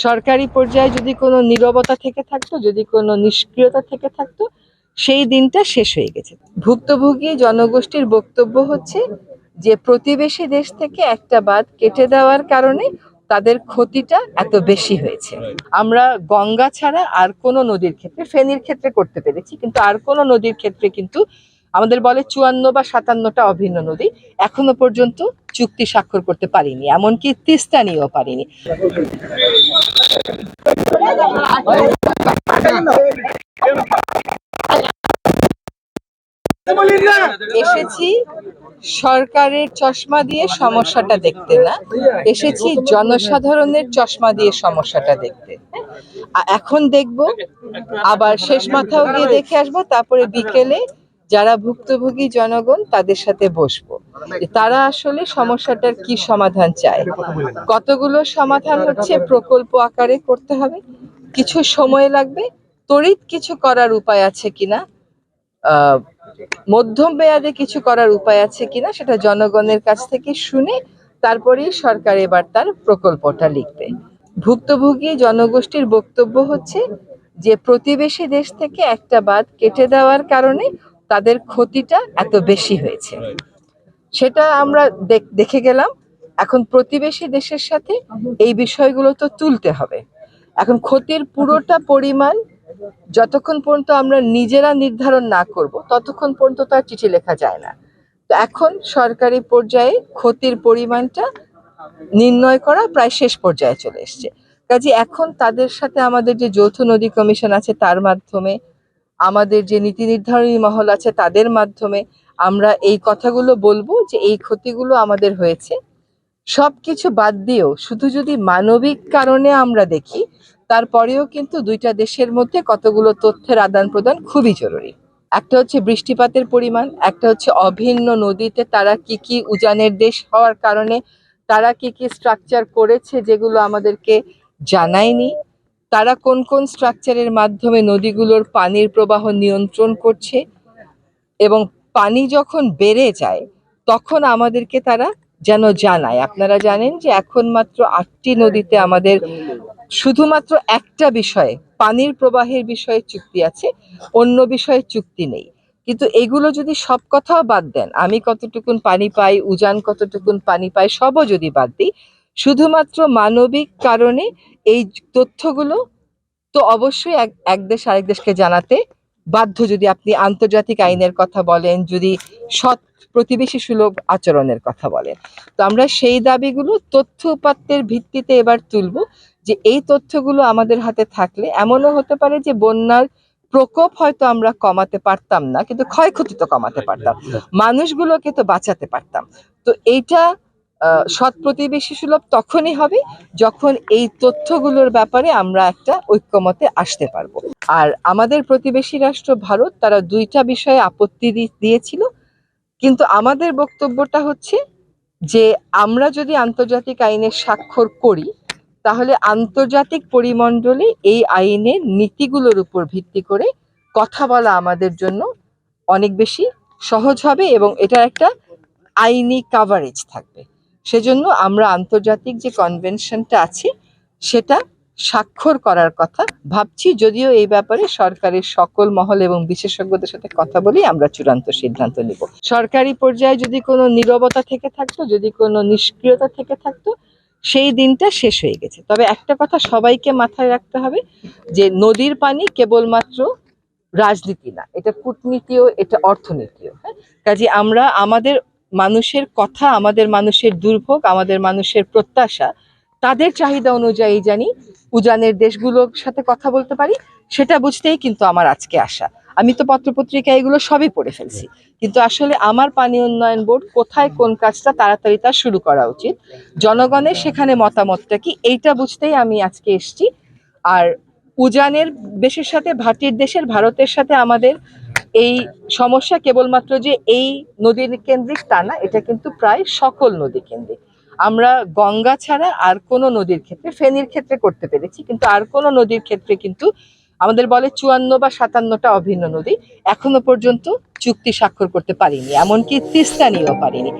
সরকারি পর্যায়ে যদি কোনো নীরবতা থেকে থাকতো, যদি কোনো নিষ্ক্রিয়তা থেকে থাকতো, সেই দিনটা শেষ হয়ে গেছে। ভুক্তভোগী জনগোষ্ঠীর বক্তব্য হচ্ছে যে প্রতিবেশী দেশ থেকে একটা বাঁধ কেটে দেওয়ার কারণে তাদের ক্ষতিটা এত বেশি হয়েছে। আমরা গঙ্গা ছাড়া আর কোনো নদীর ক্ষেত্রে, ফেনীর ক্ষেত্রে করতে পেরেছি, কিন্তু আর কোনো নদীর ক্ষেত্রে কিন্তু আমাদের বলে 54 বা 57টা অভিন্ন নদী, এখনো পর্যন্ত চুক্তি স্বাক্ষর করতে পারিনি, এমনকি তিস্তা নিয়েও পারিনি। এসেছি সরকারের চশমা দিয়ে সমস্যাটা দেখতে না, এসেছি জনসাধারণের চশমা দিয়ে সমস্যাটা দেখতে। এখন দেখব, আবার শেষ মাথাও গিয়ে দেখে আসবো, তারপরে বিকেলে যারা ভুক্তভোগী জনগণ তাদের সাথে বসবো, তারা আসলে সমস্যাটার কি সমাধান চায়। কতগুলো সমাধান হচ্ছে প্রকল্প আকারে করতে হবে, কিছু সময় লাগবে, তড়িৎ কিছু করার উপায় আছে কিনা, মধ্যম মেয়াদে কিছু করার উপায় আছে কিনা সেটা জনগণের কাছ থেকে শুনে তারপরেই সরকার এবার তার প্রকল্পটা লিখবে। ভুক্তভোগী জনগোষ্ঠীর বক্তব্য হচ্ছে যে প্রতিবেশী দেশ থেকে একটা বাঁধ কেটে দেওয়ার কারণে তাদের ক্ষতিটা এত বেশি হয়েছে, সেটা আমরা দেখে গেলাম। এখন প্রতিবেশী দেশের সাথে এই বিষয়গুলো তো তুলতে হবে। এখন ক্ষতির পুরোটা পরিমাণ যতক্ষণ পর্যন্ত আমরা নিজেরা নির্ধারণ না করব ততক্ষণ পর্যন্ত তার চিঠি লেখা যায় না। তো এখন সরকারি পর্যায়ে ক্ষতির পরিমাণটা নির্ণয় করা প্রায় শেষ পর্যায়ে চলে এসছে। কাজে এখন তাদের সাথে আমাদের যে যৌথ নদী কমিশন আছে তার মাধ্যমে, আমাদের যে নীতি নির্ধারণী মহল আছে তাদের মাধ্যমে আমরা এই কথাগুলো বলবো যে এই ক্ষতিগুলো আমাদের হয়েছে। সবকিছু বাদ দিয়েও শুধু যদি মানবিক কারণে আমরা দেখি, তারপরেও কিন্তু দুইটা দেশের মধ্যে কতগুলো তথ্যের আদান প্রদান খুবই জরুরি। একটা হচ্ছে বৃষ্টিপাতের পরিমাণ, একটা হচ্ছে অভিন্ন নদীতে তারা কি কি উজানের দেশ হওয়ার কারণে তারা কি কি স্ট্রাকচার করেছে যেগুলো আমাদেরকে জানায়নি, তারা কোন কোন স্ট্রাকচারের মাধ্যমে নদীগুলোর পানির প্রবাহ নিয়ন্ত্রণ করছে, এবং পানি যখন বেড়ে যায় তখন আমাদেরকে তারা যেন জানায়। আপনারা জানেন যে এখন মাত্র 8টি নদীতে আমাদের শুধুমাত্র একটা বিষয়ে, পানির প্রবাহের বিষয়ে চুক্তি আছে, অন্য বিষয়ে চুক্তি নেই। কিন্তু এগুলো যদি সব কথাও বাদ দেন, আমি কতটুকুন পানি পাই, উজান কতটুকুন পানি পাই, সবও যদি বাদ দিই, শুধুমাত্র মানবিক কারণে এই তথ্যগুলো তো অবশ্যই এক দেশ আরেক দেশকে জানাতে বাধ্য, যদি আপনি আন্তর্জাতিক আইনের কথা বলেন, যদি সৎ প্রতিবেশী সুলভ আচরণের কথা বলেন। তো আমরা সেই দাবিগুলো তথ্য উপাত্তের ভিত্তিতে এবার তুলব, যে এই তথ্যগুলো আমাদের হাতে থাকলে এমনও হতে পারে যে বন্যার প্রকোপ হয়তো আমরা কমাতে পারতাম না, কিন্তু ক্ষয়ক্ষতি তো কমাতে পারতাম, মানুষগুলোকে তো বাঁচাতে পারতাম। তো এইটা সৎ প্রতিবেশী সুলভ তখনই হবে যখন এই তথ্যগুলোর ব্যাপারে আমরা একটা ঐক্যমতে আসতে পারবো। আর আমাদের প্রতিবেশী রাষ্ট্র ভারত, তারা দুইটা বিষয়ে আপত্তি দিয়েছিল, কিন্তু আমাদের বক্তব্যটা হচ্ছে যে আমরা যদি আন্তর্জাতিক আইনের স্বাক্ষর করি তাহলে আন্তর্জাতিক পরিমণ্ডলে এই আইনের নীতিগুলোর উপর ভিত্তি করে কথা বলা আমাদের জন্য অনেক বেশি সহজ হবে এবং এটার একটা আইনি কাভারেজ থাকবে। সেজন্য আমরা আন্তর্জাতিক যে কনভেনশনটা আছে সেটা স্বাক্ষর করার কথা ভাবছি, যদিও এই ব্যাপারে সরকারের সকল মহল এবং বিশেষজ্ঞদের সাথে কথা বলেই আমরা চূড়ান্ত সিদ্ধান্ত নিব। সরকারি পর্যায়ে যদি কোনো নীরবতা থেকে থাকতো, যদি কোনো নিষ্ক্রিয়তা থেকে থাকতো, সেই দিনটা শেষ হয়ে গেছে। তবে একটা কথা সবাইকে মাথায় রাখতে হবে, যে নদীর পানি কেবলমাত্র রাজনীতি না, এটা কূটনীতিও, এটা অর্থনীতিও। হ্যাঁ, কাজে আমরা আমাদের মানুষের কথা, আমাদের মানুষের দুর্ভোগ, আমাদের মানুষের প্রত্যাশা, তাদের চাহিদা অনুযায়ী জানি উজানের দেশগুলোর সাথে কথা বলতে পারি, সেটা বুঝতেই কিন্তু আমার আজকে আসা। আমি তো পত্রপত্রিকা এগুলো সবই পড়ে ফেলছি, কিন্তু আসলে আমার পানি উন্নয়ন বোর্ড কোথায় কোন কাজটা তাড়াতাড়ি তা শুরু করা উচিত, জনগণের সেখানে মতামতটা কি, এইটা বুঝতেই আমি আজকে এসছি। আর উজানের দেশের সাথে, ভাটির দেশের ভারতের সাথে আমাদের এই সমস্যা কেবলমাত্র যে এই নদী কেন্দ্রিক তা না, এটা কিন্তু প্রায় সকল নদী কেন্দ্রিক। আমরা গঙ্গা ছাড়া আর কোনো নদীর ক্ষেত্রে, ফেনীর ক্ষেত্রে করতে পেরেছি, কিন্তু আর কোনো নদীর ক্ষেত্রে কিন্তু আমাদের বলে 54 বা 57টা অভিন্ন নদী, এখনো পর্যন্ত চুক্তি স্বাক্ষর করতে পারিনি, এমনকি তিস্তা নিয়েও পারিনি।